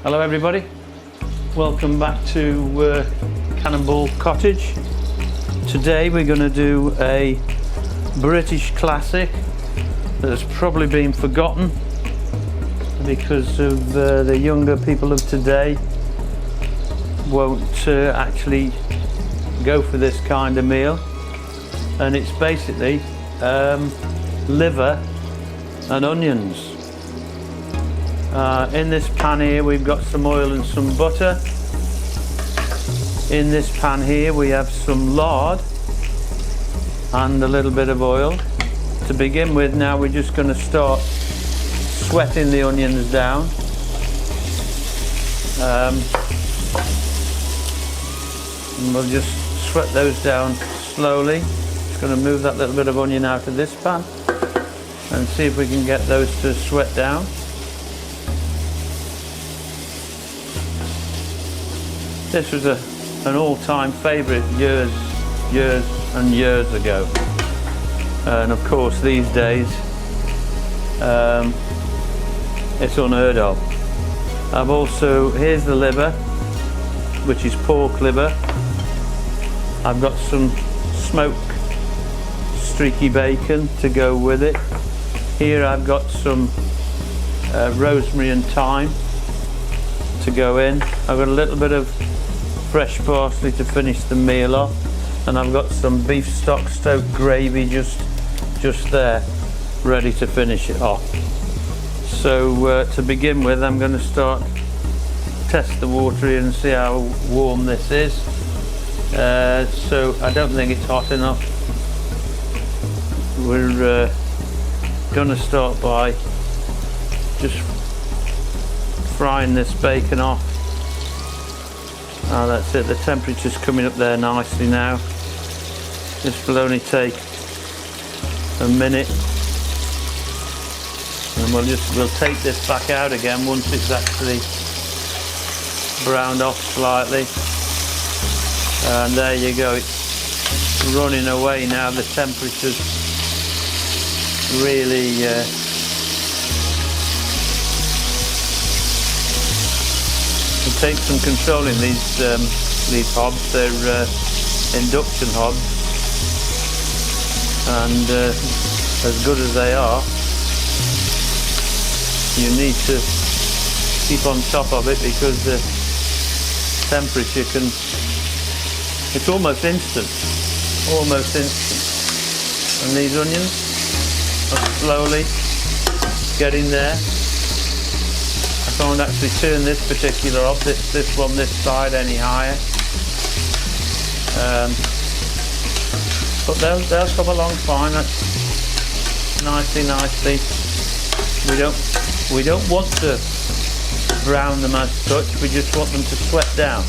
Hello everybody, welcome back to Cannonball Cottage. Today we're going to do a British classic that has probably been forgotten because of the younger people of today won't actually go for this kind of meal, and it's basically liver and onions. In this pan here we've got some oil and some butter. In this pan here we have some lard and a little bit of oil. To begin with, now we're just going to start sweating the onions down. And we'll just sweat those down slowly. Just going to move that little bit of onion out of this pan and see if we can get those to sweat down. This was an all-time favourite years and years ago, and of course these days it's unheard of. I've also, here's the liver, which is pork liver. I've got some smoked streaky bacon to go with it. Here I've got some rosemary and thyme to go in. I've got a little bit of fresh parsley to finish the meal off, and I've got some beef stock stoked gravy just there, ready to finish it off. So to begin with, I'm going to test the water here and see how warm this is. So I don't think it's hot enough. We're going to start by just frying this bacon off. That's it, the temperature's coming up there nicely now. This will only take a minute, and we'll take this back out again once it's actually browned off slightly. And there you go, it's running away now. The temperature's really take some control in these hobs. They're induction hobs, and as good as they are, you need to keep on top of it because the temperature it's almost instant, and these onions are slowly getting there. I can't actually turn this particular off, this one this side any higher, but they'll come along fine. That's nicely. We don't want to brown them as such. We just want them to sweat down,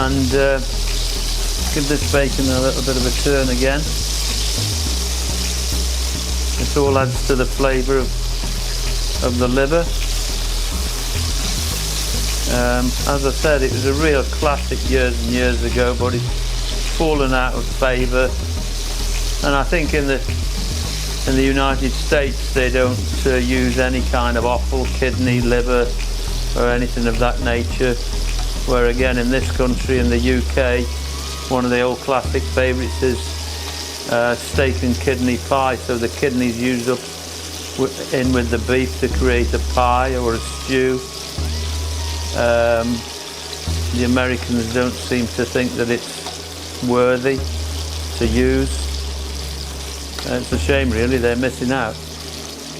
and give this bacon a little bit of a turn again. This all adds to the flavour of the liver. As I said, it was a real classic years and years ago, but it's fallen out of favour, and I think in the United States they don't use any kind of offal, kidney, liver or anything of that nature, where again in this country, in the UK, one of the old classic favourites is steak and kidney pie. So the kidney's used up in with the beef to create a pie or a stew. The Americans don't seem to think that it's worthy to use. It's a shame really, they're missing out.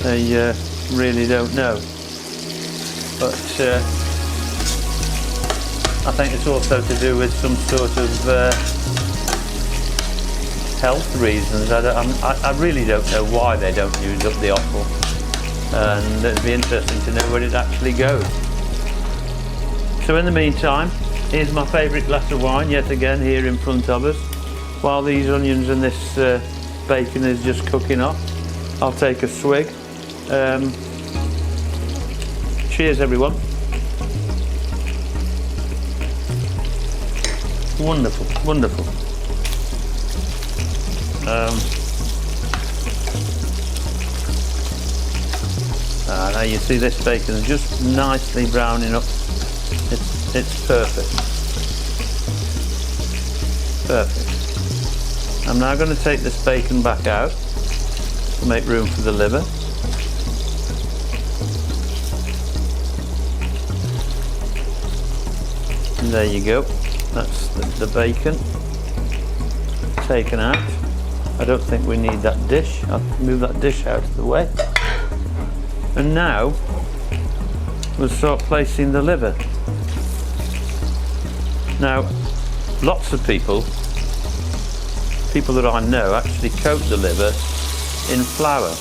They really don't know. But I think it's also to do with some sort of health reasons. I really don't know why they don't use up the offal, and it'd be interesting to know where it actually goes. So in the meantime, here's my favourite glass of wine yet again here in front of us. While these onions and this bacon is just cooking off, I'll take a swig. Cheers everyone. Wonderful. You see this bacon is just nicely browning up. It's perfect. Perfect. I'm now going to take this bacon back out to make room for the liver. And there you go. That's the bacon taken out. I don't think we need that dish. I'll move that dish out of the way. And now we'll start placing the liver. Now, lots of people that I know actually coat the liver in flour.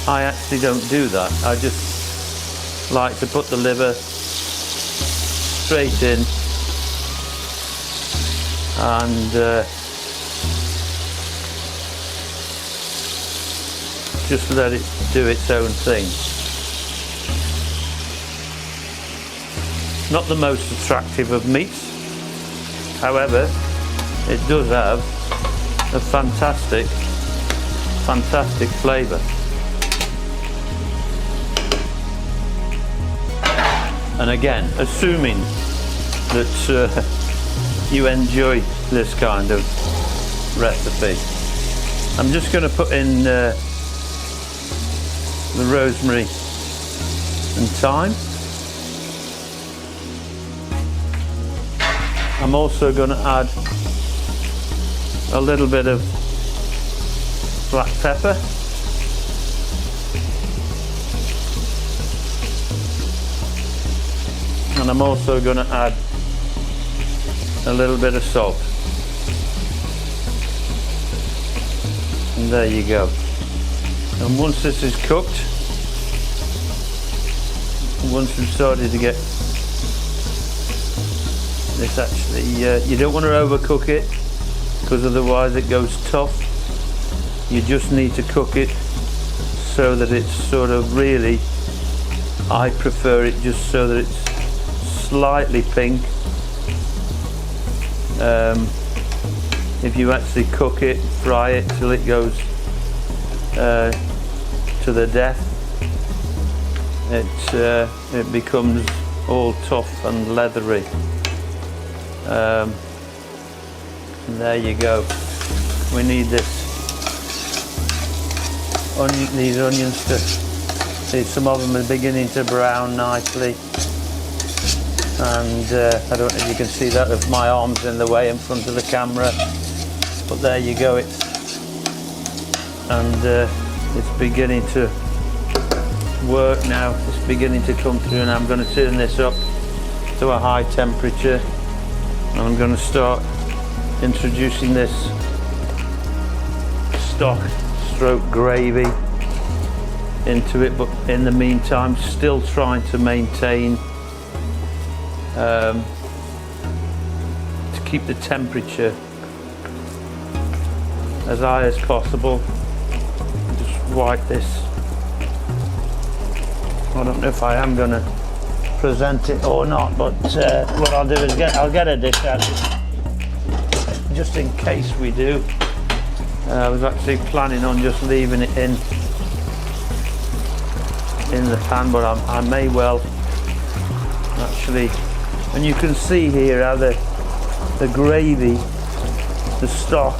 I actually don't do that. I just like to put the liver straight in and just let it do its own thing. Not the most attractive of meats, however, it does have a fantastic flavour. And again, assuming that you enjoy this kind of recipe, I'm just going to put in the rosemary and thyme. I'm also going to add a little bit of black pepper, and I'm also going to add a little bit of salt. And there you go. And once this is cooked, once we've started to get this, actually, you don't want to overcook it because otherwise it goes tough. You just need to cook it so that it's sort of really, I prefer it just so that it's slightly pink. If you actually cook it, fry it till it goes to the death, it becomes all tough and leathery. And there you go. We need these onions to see, some of them are beginning to brown nicely. And I don't know if you can see that, if my arm's in the way in front of the camera, but there you go. It's beginning to work now. It's beginning to come through, and I'm going to turn this up to a high temperature. And I'm going to start introducing this stock stroke gravy into it, but in the meantime still trying to maintain to keep the temperature as high as possible. Just wipe this. I don't know if I am going to present it or not, but what I'll do is I'll get a dish out just in case we do. I was actually planning on just leaving it in the pan, but I may well actually. And you can see here how the gravy, the stock,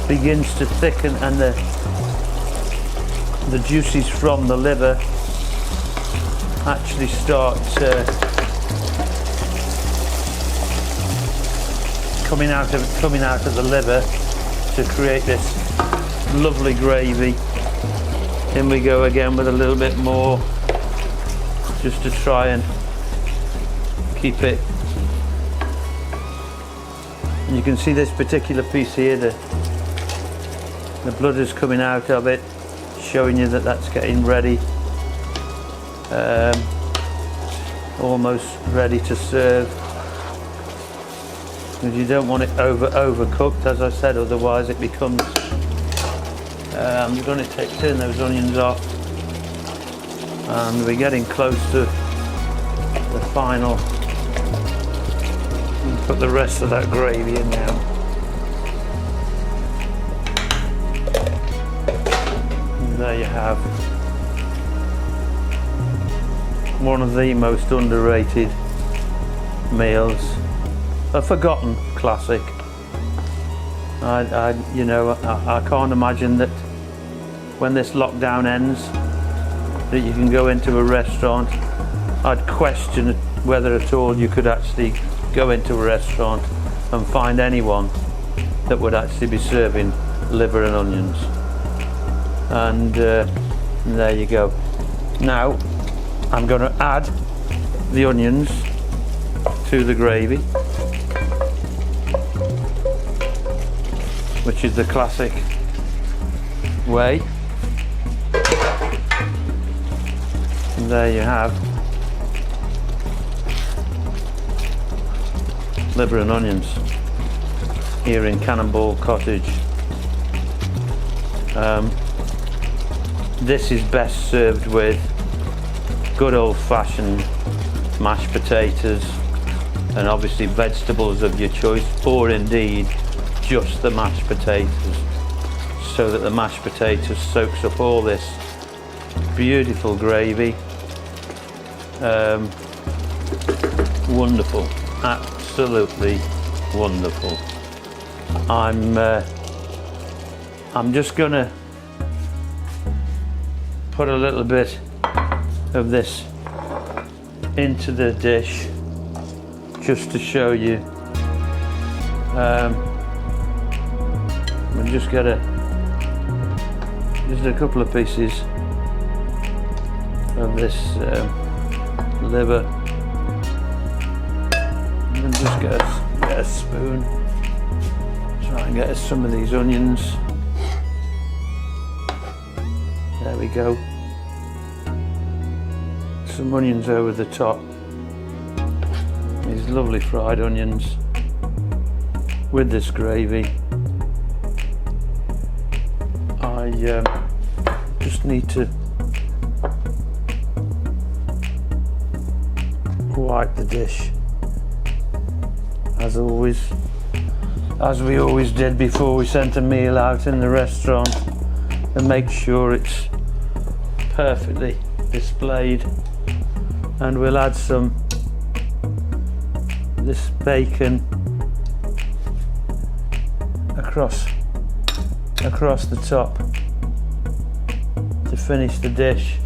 begins to thicken, and the juices from the liver actually start coming out of the liver to create this lovely gravy. In we go again with a little bit more, just to try and keep it. And you can see this particular piece here, the blood is coming out of it, showing you that that's getting ready, almost ready to serve. Because you don't want it overcooked, as I said, otherwise it becomes. I'm going to turn those onions off, and we're getting close to the final. Put the rest of that gravy in now. And there you have one of the most underrated meals, a forgotten classic. I can't imagine that when this lockdown ends that you can go into a restaurant. I'd question whether at all you could actually go into a restaurant and find anyone that would actually be serving liver and onions. And there you go. Now I'm going to add the onions to the gravy, which is the classic way. And there you have liver and onions here in Cannonball Cottage. This is best served with good old-fashioned mashed potatoes and obviously vegetables of your choice, or indeed just the mashed potatoes, so that the mashed potatoes soaks up all this beautiful gravy. Wonderful, absolutely wonderful. I'm just gonna put a little bit of this into the dish just to show you. We'll just get just a couple of pieces of this liver, and just get a spoon. Try and get us some of these onions. There we go. Some onions over the top. These lovely fried onions with this gravy. I just need to wipe the dish as we always did before we sent a meal out in the restaurant, and make sure it's perfectly displayed. And we'll add this bacon across the top to finish the dish.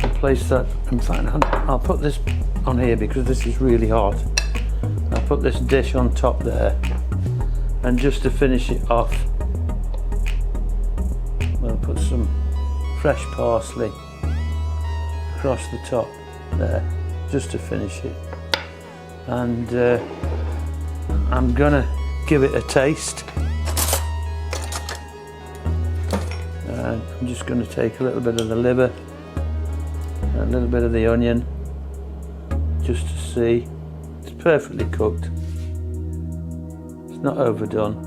I'll place that, in fact I'll put this on here because this is really hot. I'll put this dish on top there, and just to finish it off we'll put some fresh parsley across the top there, just to finish it. And I'm gonna give it a taste. I'm just going to take a little bit of the liver, a little bit of the onion, just to see. It's perfectly cooked. It's not overdone.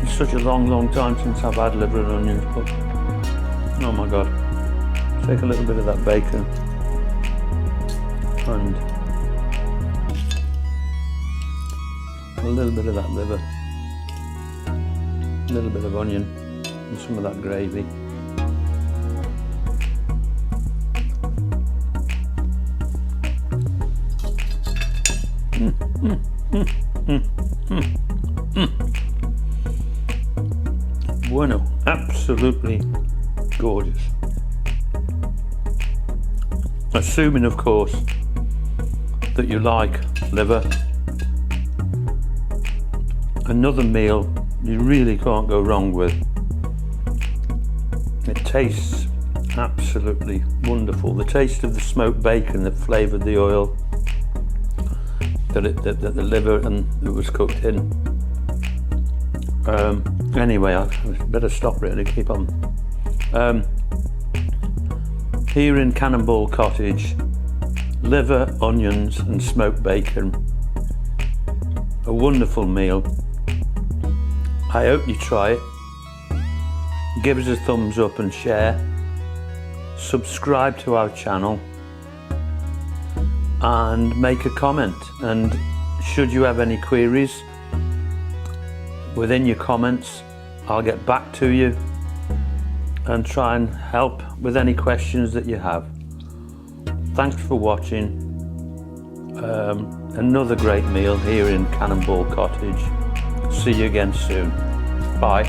It's such a long time since I've had liver and onions, but oh my god. Take a little bit of that bacon and a little bit of that liver, a little bit of onion, and some of that gravy. Bueno, absolutely gorgeous. Assuming, of course, that you like liver. Another meal you really can't go wrong with. It tastes absolutely wonderful. The taste of the smoked bacon that flavoured the oil that the liver and it was cooked in. Anyway, I better stop really, keep on. Here in Cannonball Cottage, liver, onions and smoked bacon. A wonderful meal. I hope you try it. Give us a thumbs up and share. Subscribe to our channel and make a comment and should you have any queries within your comments, I'll get back to you and try and help with any questions that you have. Thanks for watching. Another great meal here in Cannonball Cottage. See you again soon. Bye.